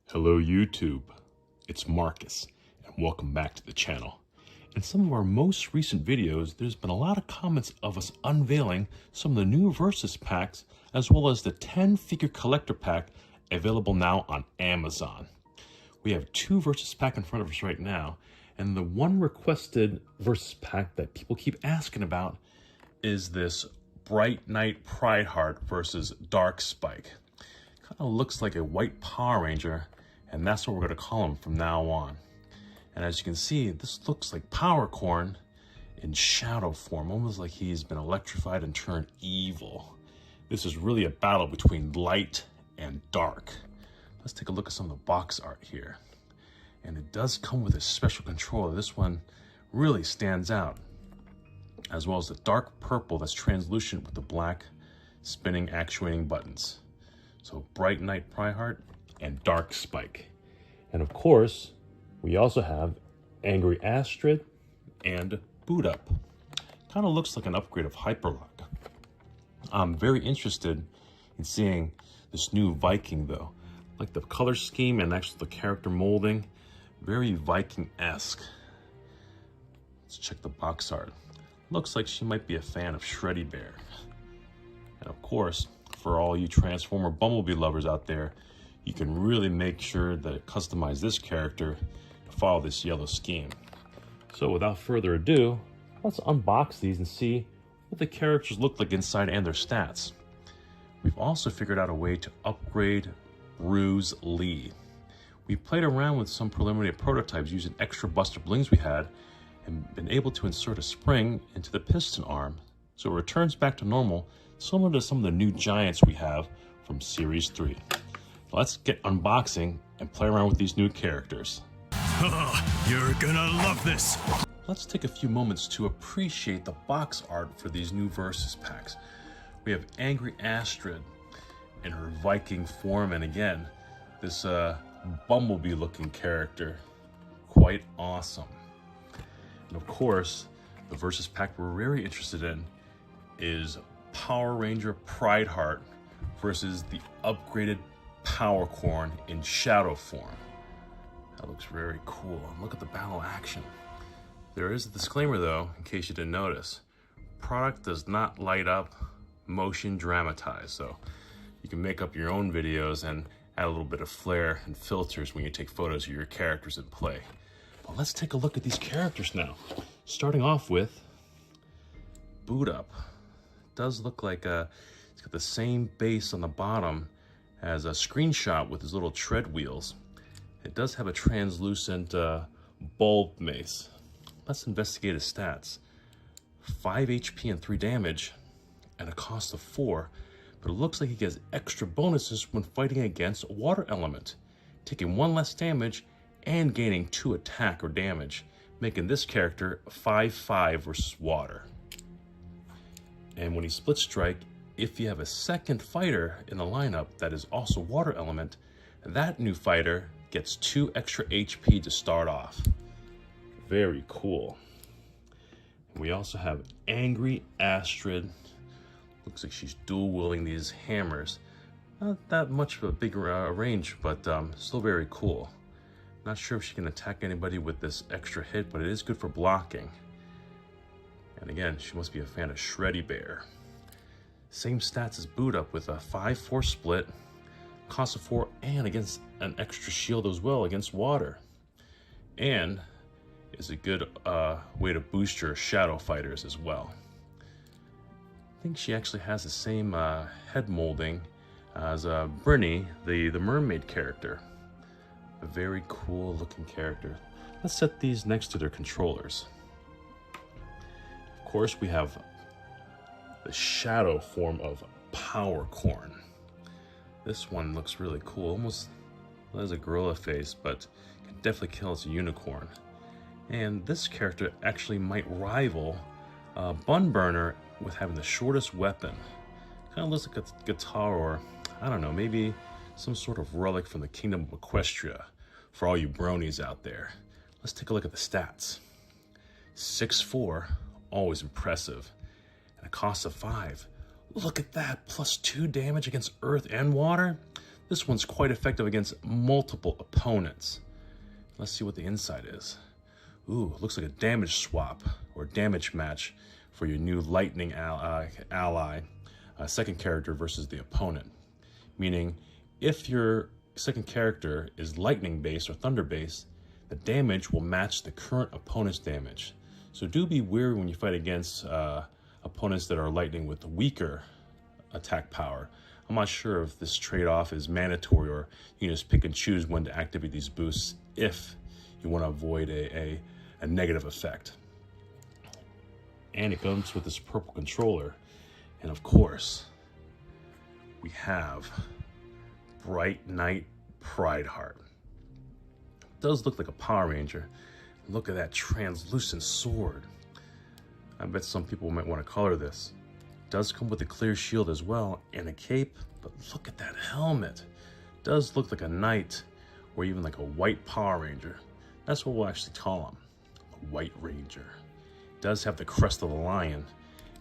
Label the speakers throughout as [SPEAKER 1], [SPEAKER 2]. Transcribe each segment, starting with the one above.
[SPEAKER 1] Hello YouTube, it's Marcus and welcome back to the channel. In some of our most recent videos, there's been a lot of comments of us unveiling some of the new Versus packs as well as the 10 figure collector pack available now on Amazon. We have two Versus pack in front of us right now, and the one requested Versus pack that people keep asking about is this Bright Knight Prideheart versus Dark Spike. Kind of looks like a white Power Ranger, and that's what we're going to call him from now on. And as you can see, this looks like Powercorn in shadow form, almost like he's been electrified and turned evil. This is really a battle between light and dark. Let's take a look at some of the box art here. And it does come with a special controller. This one really stands out, as well as the dark purple that's translucent with the black spinning actuating buttons. So Bright Knight Prideheart and Dark Spike. And of course, we also have Angry Astrid and Boot Up. Kind of looks like an upgrade of Hyperlock. I'm very interested in seeing this new Viking though. Like the color scheme and actually the character molding, very Viking-esque. Let's check the box art. Looks like she might be a fan of Shreddy Bear. And of course, for all you Transformer Bumblebee lovers out there, you can really make sure that customize this character to follow this yellow scheme. So without further ado, let's unbox these and see what the characters look like inside and their stats. We've also figured out a way to upgrade Bruce Lee. We played around with some preliminary prototypes using extra Buster Blings we had and been able to insert a spring into the piston arm so it returns back to normal, similar to some of the new giants we have from Series 3. Let's get unboxing and play around with these new characters.
[SPEAKER 2] You're gonna love this!
[SPEAKER 1] Let's take a few moments to appreciate the box art for these new Versus packs. We have Angry Astrid in her Viking form, and again, this Bumblebee looking character. Quite awesome. And of course, the Versus pack we're very interested in is Power Ranger Prideheart versus the upgraded Powercorn in shadow form. That looks very cool. And look at the battle action. There is a disclaimer though, in case you didn't notice. Product does not light up, motion dramatize. So you can make up your own videos and add a little bit of flair and filters when you take photos of your characters in play. But let's take a look at these characters now. Starting off with Boot Up. It does look like it's got the same base on the bottom as a screenshot with his little tread wheels. It does have a translucent bulb mace. Let's investigate his stats. 5 HP and 3 damage and a cost of 4, but it looks like he gets extra bonuses when fighting against a water element, taking 1 less damage and gaining 2 attack or damage, making this character 5/5 versus water. And when he split strike, if you have a second fighter in the lineup that is also water element, that new fighter gets 2 extra HP to start off. Very cool. And we also have Angry Astrid. Looks like she's dual wielding these hammers. Not that much of a big range, but still very cool. Not sure if she can attack anybody with this extra hit, but it is good for blocking. And again, she must be a fan of Shreddy Bear. Same stats as Boot Up with a 5/4 split, cost of 4, and against an extra shield as well against water. And is a good way to boost your shadow fighters as well. I think she actually has the same head molding as Brinny, the mermaid character. A very cool looking character. Let's set these next to their controllers. Of course, we have the shadow form of Powercorn. This one looks really cool. Almost has a gorilla face, but can definitely kill as a unicorn. And this character actually might rival Bun Burner with having the shortest weapon. Kind of looks like a guitar, or I don't know, maybe some sort of relic from the Kingdom of Equestria for all you bronies out there. Let's take a look at the stats. 6'4", always impressive. And a cost of 5. Look at that, +2 damage against earth and water. This one's quite effective against multiple opponents. Let's see what the inside is. Ooh, looks like a damage swap or damage match for your new lightning ally, second character versus the opponent. Meaning, if your second character is lightning based or thunder based, the damage will match the current opponent's damage. So do be wary when you fight against opponents that are lightning with weaker attack power. I'm not sure if this trade-off is mandatory or you can just pick and choose when to activate these boosts if you want to avoid a negative effect. And it comes with this purple controller. And of course, we have Knight Prideheart. Does look like a Power Ranger. Look at that translucent sword. I bet some people might want to color this. Does come with a clear shield as well and a cape, but look at that helmet. Does look like a knight or even like a white Power Ranger. That's what we'll actually call him, a White Ranger. Does have the crest of the lion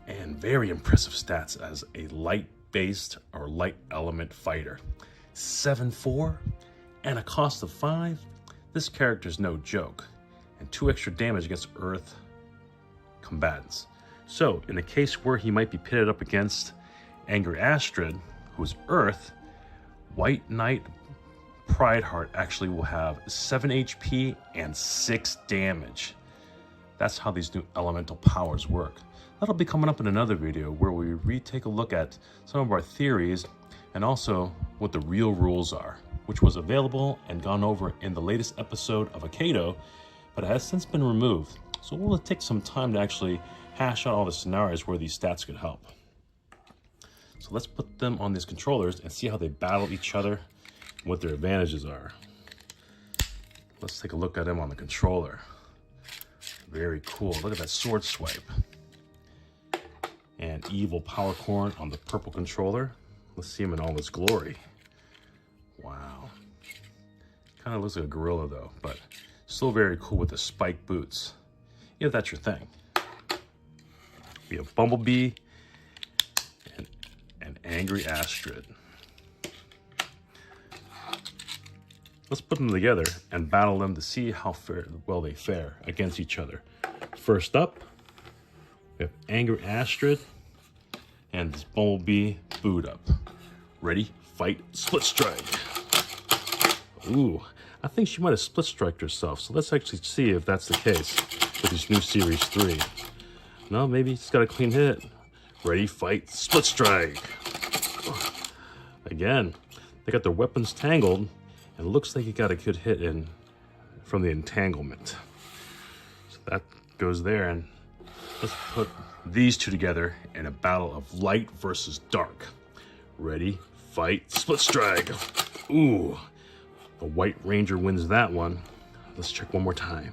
[SPEAKER 1] and very impressive stats as a light-based or light element fighter. 7'4" and a cost of 5. This character's no joke, and 2 extra damage against earth combatants. So, in a case where he might be pitted up against Angry Astrid, who's Earth, Knight Prideheart actually will have 7 HP and 6 damage. That's how these new elemental powers work. That'll be coming up in another video where we retake a look at some of our theories and also what the real rules are, which was available and gone over in the latest episode of Akedo, but it has since been removed. So we'll take some time to actually hash out all the scenarios where these stats could help. So let's put them on these controllers and see how they battle each other and what their advantages are. Let's take a look at them on the controller. Very cool. Look at that sword swipe. And evil Powercorn on the purple controller. Let's see him in all his glory. Wow. Kind of looks like a gorilla though, but still very cool with the spike boots. If that's your thing. We have Bumblebee and Angry Astrid. Let's put them together and battle them to see how well they fare against each other. First up, we have Angry Astrid and this Bumblebee boot up. Ready, fight, split strike. Ooh, I think she might have split striked herself, so let's actually see if that's the case with this new Series 3. No, maybe he's got a clean hit. Ready, fight, split strike. Again, they got their weapons tangled, and it looks like he got a good hit in from the entanglement. So that goes there, and let's put these two together in a battle of light versus dark. Ready, fight, split strike. Ooh, the White Ranger wins that one. Let's check one more time.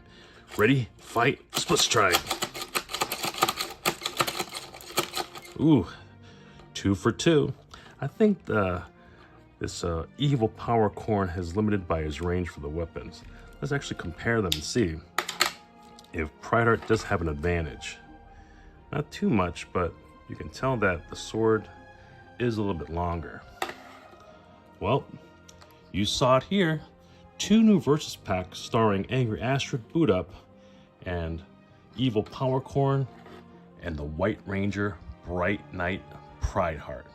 [SPEAKER 1] Ready, fight, split strike. Ooh, 2 for 2. I think this evil Powercorn is limited by his range for the weapons. Let's actually compare them and see if Prideheart does have an advantage. Not too much, but you can tell that the sword is a little bit longer. Well, you saw it here. 2 new Versus packs starring Angry Astrid boot up and evil Powercorn and the White Ranger Knight Prideheart.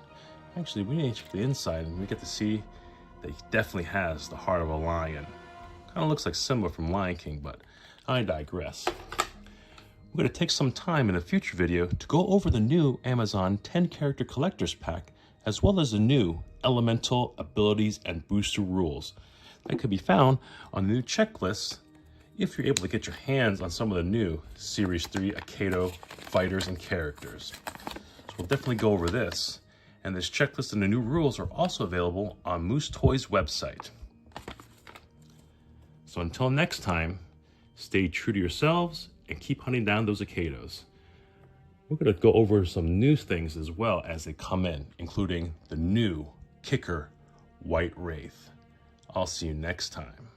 [SPEAKER 1] Actually, we need to check the inside and we get to see that he definitely has the heart of a lion. Kind of looks like Simba from Lion King, but I digress. We're going to take some time in a future video to go over the new Amazon 10 character collectors pack, as well as the new elemental abilities and booster rules that could be found on the new checklist if you're able to get your hands on some of the new Series 3 Akedo fighters and characters. So we'll definitely go over this, and this checklist and the new rules are also available on Moose Toys website. So until next time, stay true to yourselves and keep hunting down those Akedos. We're going to go over some new things as well as they come in, including the new Kicker White Wraith. I'll see you next time.